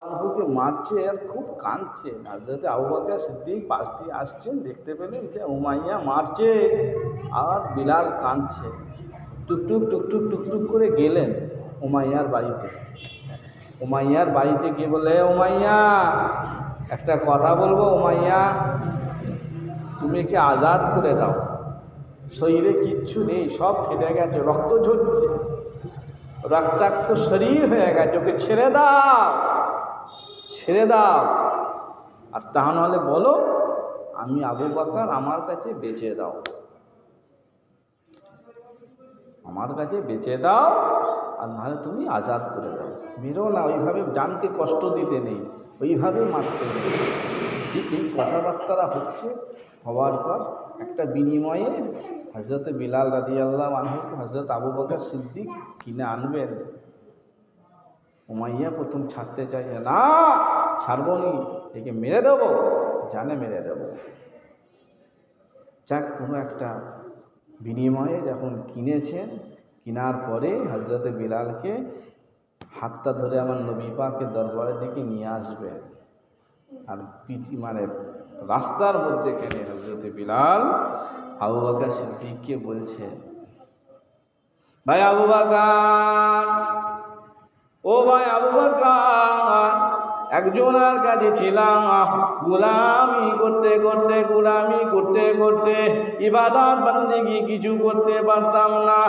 আবুকে মারছে আর খুব কাঁদছে। হযরত আবু বকর সিদ্দিক পাশ দিয়ে আসছেন, দেখতে পেলেন যে উমাইয়া মারছে আর বিলাল কাঁদছে। টুকটুক টুকটুক টুকটুক করে গেলেন উমাইয়ার বাড়িতে। উমাইয়ার বাড়িতে গিয়ে বলে, উমাইয়া একটা কথা বলবো, উমাইয়া তুমি একে আজাদ করে দাও, শরীরে কিচ্ছু নেই, সব ফেটে গেছে, রক্ত ঝরছে, রক্তাক্ত শরীর হয়ে গেছে, ওকে ছেড়ে দাও, ছেড়ে দাও। আর তা নাহলে বলো আমি আবু বকর, আমার কাছে বেচে দাও, আমার কাছে বেচে দাও, আর নাহলে তুমি আজাদ করে দাও। মেরো না, ওইভাবে জানকে কষ্ট দিতে নেই, ওইভাবে মারতে নেই। ঠিক এই কথাবার্তারা হচ্ছে, হওয়ার পর একটা বিনিময়ে হযরত বিলাল রাদিয়াল্লাহু আনহুকে হযরত আবু বকর সিদ্দিক কিনে আনবেন। উমাইয়া প্রথম ছাড়তে চাইছে না, ছাড়বো নি, একে মেরে দেবো, জানে মেরে দেবো। যাক, কোনো একটা বিনিময়ে যখন কিনেছেন, কেনার পরে হযরত বিলালকে হাতটা ধরে আমার নবী পাকের দরবারের দিকে নিয়ে আসবেন। আর রাস্তার মধ্যে এখানে হযরত বিলাল আবু বকর সিদ্দিককে বলছে, ভাই আবু বকর, ও ভাই আবু বকর, একজনের কাছে ছিলাম, গোলামি করতে করতে ইবাদত বন্দেগি কিছু করতে পারতাম না,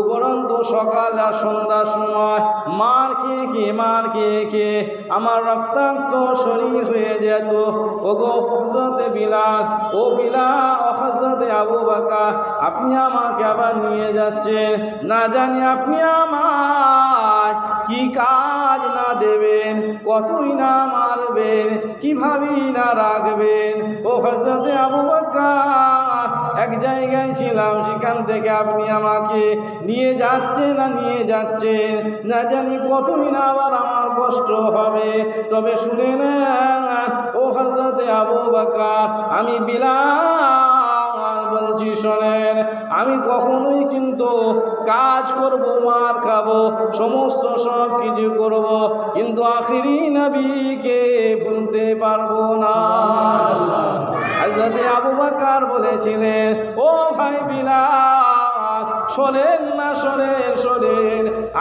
উপরন্তু সকাল আর সন্ধ্যার সময় মার খেয়ে আমার রক্তাক্ত শরীর হয়ে যেত। ওগো হযরত বিলাল, ও বিলাল, ও হযরত আবু বকর, আপনি আমাকে আবার নিয়ে যাচ্ছেন, না জানি আপনি আমায় কি কাজ না দেবেন, কতই না মারবেন, কিভাবেই না রাখবেন। ও হযরত আবু বকর, এক জায়গায় ছিলাম, সেখান থেকে আপনি আমাকে নিয়ে যাচ্ছেন, না জানি কতই না আবার আমার কষ্ট হবে। তবে শুনে নেন, ও হযরত আবু বকর, আমি বিলাল বলছি, শোনেন, আমি কখনোই কিন্তু কাজ করব, মার খাবো, সমস্ত সব কিছু করব, কিন্তু আখিরি নবীকে ভুলতে পারবো না। হযরত আবু বকর বলেছিলেন, ও ভাই বিলাল, শোনেন,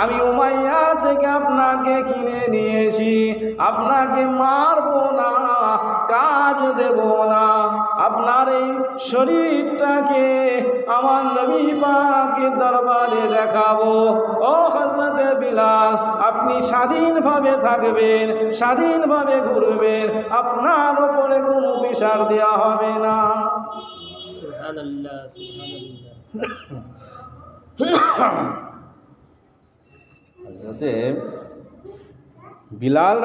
আমি উমাইয়া থেকে আপনাকে কিনে নিয়েছি, আপনাকে মারবো না, কাজ দেব না, আপনার এই শরীরটাকে আমার নবী পাকের দরবারে দেখাবো। ও হযরত বিলাল, আপনি স্বাধীনভাবে থাকবেন, স্বাধীনভাবে ঘুরবেন, আপনার উপরে কোনো প্রেশার দেওয়া হবে না। সুবহানাল্লাহ, সুবহানাল্লাহ। হযরত বিলাল